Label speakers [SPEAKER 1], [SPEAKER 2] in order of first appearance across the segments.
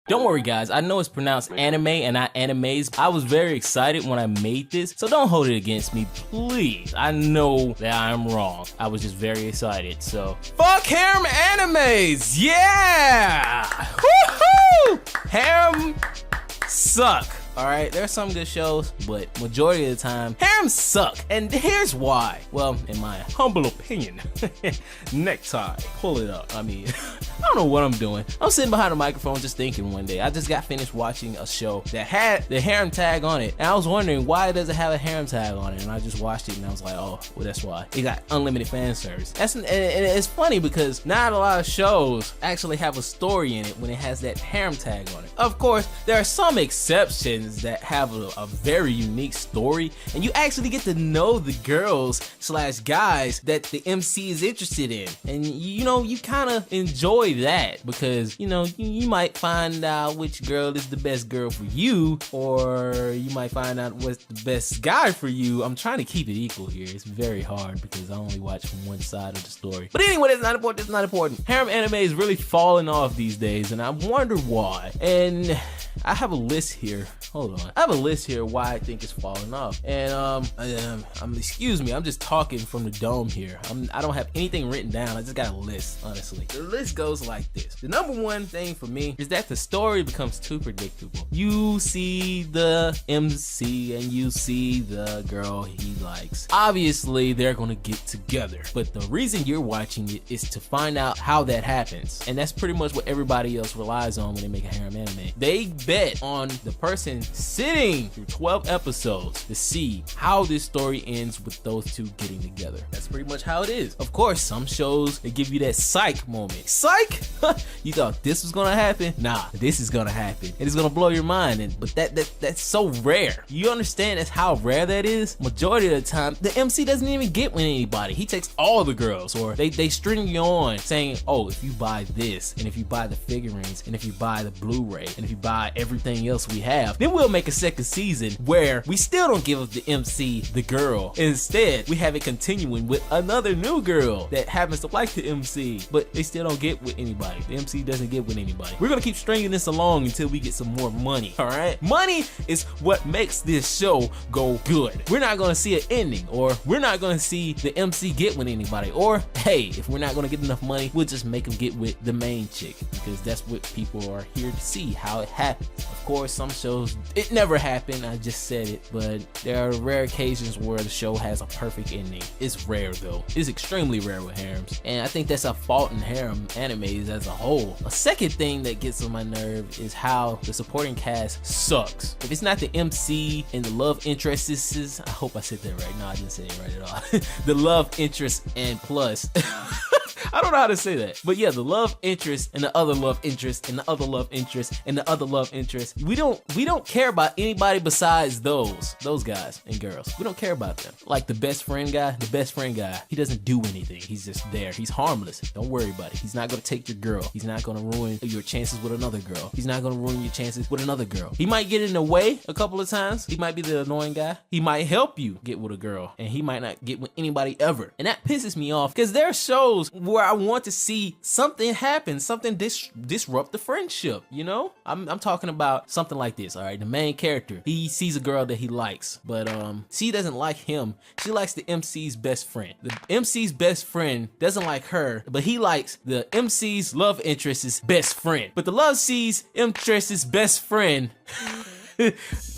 [SPEAKER 1] Don't worry guys, I know it's pronounced anime and not animes. I was very excited when I made this, so don't hold it against me, please. I know that I'm wrong. I was just very excited, so. Fuck harem animes! Yeah! Woohoo! Harem suck. Alright, there are some good shows, but majority of the time, harems suck. And here's why. Well, in my humble opinion, necktie, pull it up. I mean, I don't know what I'm doing. I'm sitting behind a microphone just thinking one day. I just got finished watching a show that had the harem tag on it. And I was wondering, why does it have a harem tag on it? And I just watched it and I was like, oh, well, that's why. It got unlimited fan service. And it's funny because not a lot of shows actually have a story in it when it has that harem tag on it. Of course, there are some exceptions that have a very unique story, and you actually get to know the girls / guys that the MC is interested in, and you know, you kind of enjoy that because, you know, you might find out which girl is the best girl for you, or you might find out what's the best guy for you. I'm trying to keep it equal here. It's very hard because I only watch from one side of the story. But anyway, that's not important. That's not important. Harem anime is really falling off these days, and I wonder why. And I have a list here. Hold on. I have a list here why I think it's falling off. And excuse me, I'm just talking from the dome here. I don't have anything written down. I just got a list, honestly. The list goes like this. The number one thing for me is that the story becomes too predictable. You see the MC and you see the girl he likes. Obviously, they're gonna get together. But the reason you're watching it is to find out how that happens. And that's pretty much what everybody else relies on when they make a harem anime. They bet on the person sitting through 12 episodes to see how this story ends with those two getting together. That's pretty much how it is. Of course, some shows, they give you that psych moment. Psych? You thought this was gonna happen? Nah, this is gonna happen. And it's gonna blow your mind. But that's so rare. You understand that's how rare that is? Majority of the time, the MC doesn't even get with anybody. He takes all the girls, or they string you on saying, oh, if you buy this, and if you buy the figurines, and if you buy the Blu-ray, and if you buy everything else we have, then we'll make a second season where we still don't give the MC the girl. Instead, we have it continuing with another new girl that happens to like the MC, but they still don't get with anybody. The MC doesn't get with anybody. We're gonna keep stringing this along until we get some more money, all right? Money is what makes this show go good. We're not gonna see an ending, or we're not gonna see the MC get with anybody, or hey, if we're not gonna get enough money, we'll just make them get with the main chick, because that's what people are here to see, how it happens. Of course, some shows, it never happened, I just said it, but there are rare occasions where the show has a perfect ending. It's rare though. It's extremely rare with harems, and I think that's a fault in harem animes as a whole. A second thing that gets on my nerve is how the supporting cast sucks. If it's not the MC and the love interests, I hope I said that right. No, I didn't say it right at all. The love interest and plus. I don't know how to say that, but yeah, the love interest and the other love interest and the other love interest and the other love interest. We don't care about anybody besides those guys and girls. We don't care about them. Like the best friend guy, he doesn't do anything. He's just there. He's harmless. Don't worry about it. He's not gonna take your girl. He's not gonna ruin your chances with another girl. He's not gonna ruin your chances with another girl. He might get in the way a couple of times. He might be the annoying guy. He might help you get with a girl, and he might not get with anybody ever. And that pisses me off because there are shows where I want to see something happen, something disrupt the friendship, you know? I'm talking about something like this, all right? The main character, he sees a girl that he likes, but she doesn't like him. She likes the MC's best friend. The MC's best friend doesn't like her, but he likes the MC's love interest's best friend. But the love C's interest's best friend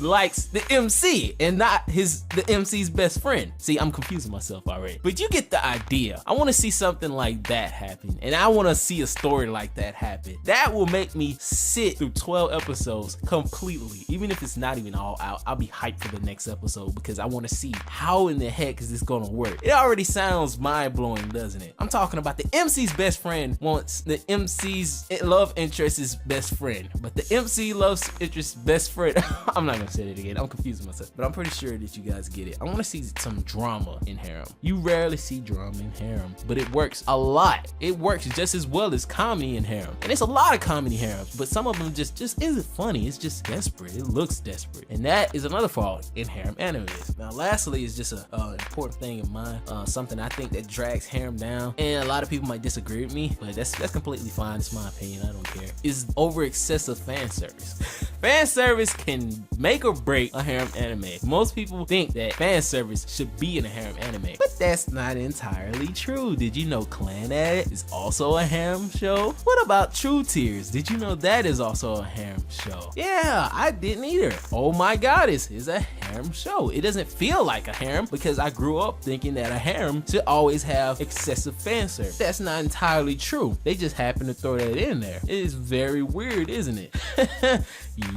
[SPEAKER 1] likes the MC and not the MC's best friend. See, I'm confusing myself already. But you get the idea. I want to see something like that happen, and I want to see a story like that happen. That will make me sit through 12 episodes completely. Even if it's not even all out, I'll be hyped for the next episode because I want to see how in the heck is this gonna work. It already sounds mind-blowing, doesn't it? I'm talking about the MC's best friend wants the MC's love interest's best friend, but the MC loves interest's best friend I'm not gonna say it again. I'm confusing myself, but I'm pretty sure that you guys get it. I want to see some drama in harem. You rarely see drama in harem, but it works a lot. It works just as well as comedy in harem, and it's a lot of comedy harems, but some of them just isn't funny. It's just desperate. It looks desperate, and that is another fault in harem animes. Now, lastly, is just a important thing in mind. Something I think that drags harem down, and a lot of people might disagree with me, but that's completely fine. It's my opinion. I don't care. Is over excessive fan service. Fan service can make or break a harem anime. Most people think that fan service should be in a harem anime, but that's not entirely true. Did you know Clannad is also a harem show? What about True Tears? Did you know that is also a harem show? Yeah, I didn't either. Oh My Goddess is a harem show. It doesn't feel like a harem because I grew up thinking that a harem should always have excessive fan service. That's not entirely true. They just happen to throw that in there. It is very weird, isn't it?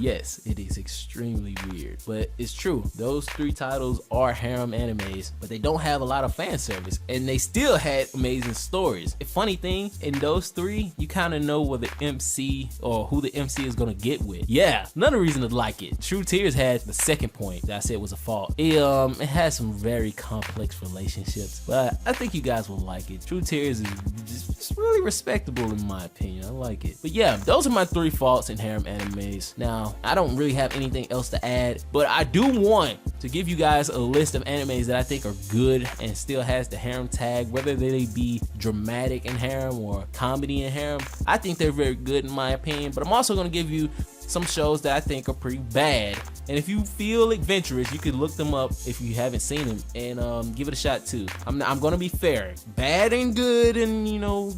[SPEAKER 1] Yes, it is extremely weird, but it's true. Those three titles are harem animes, but they don't have a lot of fan service, and they still had amazing stories. The funny thing, in those three, you kind of know where the MC or who the MC is gonna get with. Yeah, another reason to like it. True Tears had the second point that I said was a fault. It has some very complex relationships, but I think you guys will like it. True Tears is just really respectable in my opinion. I like it. But yeah, those are my three faults in harem animes. Now, I don't really have anything else to add, but I do want to give you guys a list of animes that I think are good and still has the harem tag, whether they be dramatic in harem or comedy in harem. I think they're very good in my opinion, but I'm also going to give you some shows that I think are pretty bad. And if you feel adventurous, you can look them up if you haven't seen them and give it a shot too. I'm gonna be fair. Bad and good, and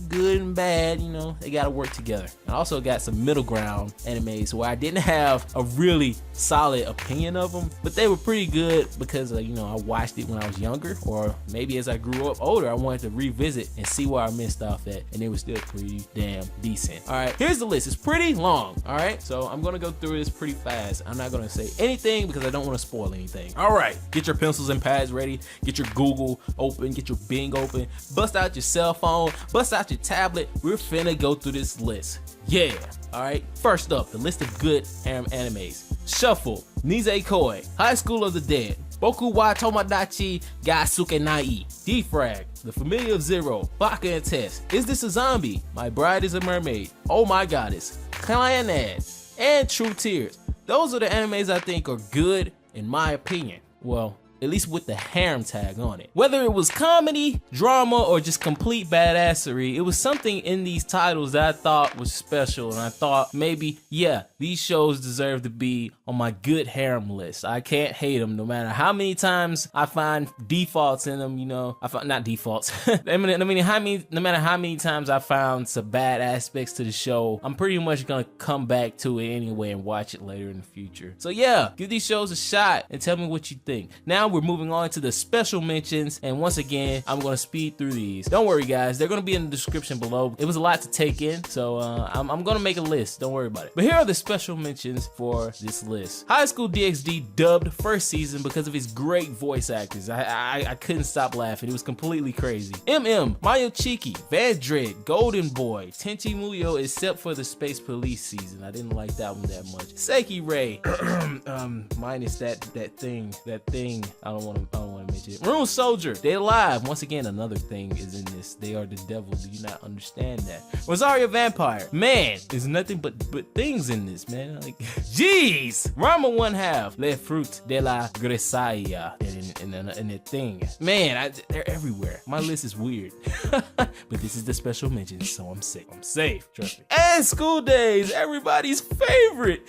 [SPEAKER 1] good and bad, they gotta work together. I also got some middle ground animes where I didn't have a really solid opinion of them, but they were pretty good because I watched it when I was younger, or maybe as I grew up older, I wanted to revisit and see where I missed off at, and they were still pretty damn decent. All right, here's the list. It's pretty long. All right, so I'm gonna go through this pretty fast. I'm not gonna say anything because I don't want to spoil anything. All right, get your pencils and pads ready, get your Google open, get your Bing open, bust out your cell phone, bust out your tablet. We're finna go through this list. Yeah. All right, first up, the list of good harem animes. Shuffle, Nisekoi, High School of the Dead, Boku wa Tomodachi ga Sukinai, D-Frag, The Familia of Zero, Baka and Test, Is This a Zombie? My Bride Is A Mermaid, Oh My Goddess, Clannad, and True Tears. Those are the animes I think are good in my opinion. Well, at least with the harem tag on it. Whether it was comedy, drama, or just complete badassery, it was something in these titles that I thought was special, and I thought maybe, yeah, these shows deserve to be on my good harem list. I can't hate them no matter how many times I find defaults in them, I find, not defaults. no matter how many times I found some bad aspects to the show, I'm pretty much gonna come back to it anyway and watch it later in the future. So yeah, give these shows a shot and tell me what you think. Now we're moving on to the special mentions, and once again, I'm gonna speed through these. Don't worry guys, they're gonna be in the description below. It was a lot to take in, so I'm gonna make a list, don't worry about it. But here are the special mentions for this list. High School DxD dubbed first season because of his great voice actors. I couldn't stop laughing, it was completely crazy. Mayo Chiki, Vandread, Golden Boy, Tenchi Muyo, except for the Space Police season. I didn't like that one that much. Sekirei, minus that thing. I don't want to mention it. Rune Soldier, They Alive. Once again, another thing is in this. They are the devil. Do you not understand that? Rosario Vampire. Man, there's nothing but things in this, man. Like, jeez. Ranma 1/2. Le Fruit de la Grisaia. And the thing. Man, they're everywhere. My list is weird. But this is the special mention, so I'm safe. I'm safe, trust me. And School Days, everybody's favorite.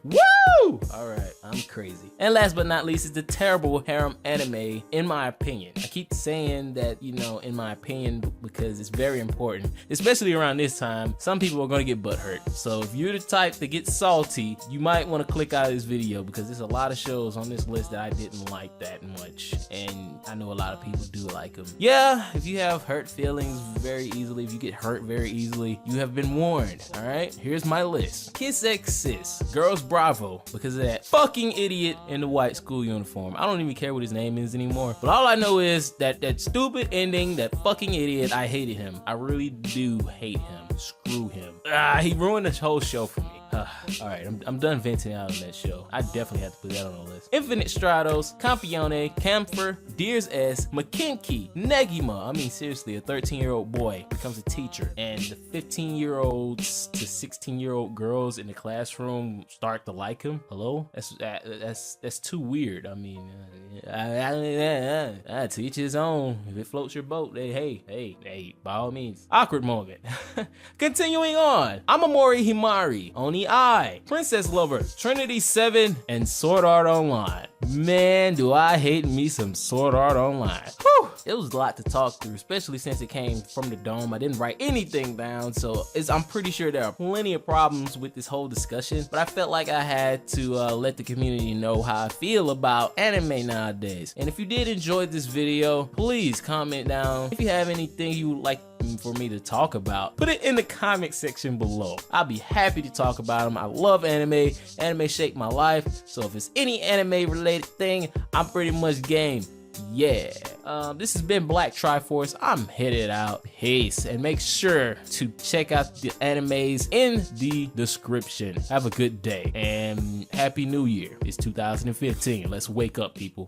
[SPEAKER 1] Woo! Alright, I'm crazy. And last but not least is the terrible harem anime, in my opinion. I keep saying that, in my opinion, because it's very important, especially around this time. Some people are gonna get butthurt. So if you're the type that gets salty, you might want to click out of this video because there's a lot of shows on this list that I didn't like that much. And I know a lot of people do like them. Yeah, if you have hurt feelings very easily, if you get hurt very easily, you have been warned. Alright, here's my list. Kiss X Sis, Girls Bravo, because of that fucking idiot in the white school uniform. I don't even care what his name is anymore. But all I know is that stupid ending, that fucking idiot, I hated him. I really do hate him. Screw him. He ruined this whole show for me. Alright, I'm done venting out on that show. I definitely have to put that on the list. Infinite Stratos, Campione, Camphor, Deers S, McKinkey, Negima. I mean, seriously, a 13-year-old boy becomes a teacher, and the 15-year-olds to 16-year-old girls in the classroom start to like him. Hello? That's too weird. I mean, I teach his own. If it floats your boat, hey, by all means. Awkward moment. Continuing on, Amamori Himari, Oni I, Princess Lover, Trinity 7, and Sword Art Online. Man, do I hate me some Sword Art Online. Whew. It was a lot to talk through, especially since it came from the dome. I didn't write anything down, so I'm pretty sure there are plenty of problems with this whole discussion, but I felt like I had to let the community know how I feel about anime nowadays. And if you did enjoy this video, please comment down. If you have anything you would like for me to talk about, put it in the comment section below. I'll be happy to talk about them. I love anime. Anime shaped my life, so if it's any anime related thing, I'm pretty much game. Yeah. This has been Black Triforce. I'm headed out. Peace. And make sure to check out the animes in the description. Have a good day and Happy New Year. It's 2015. Let's wake up, people.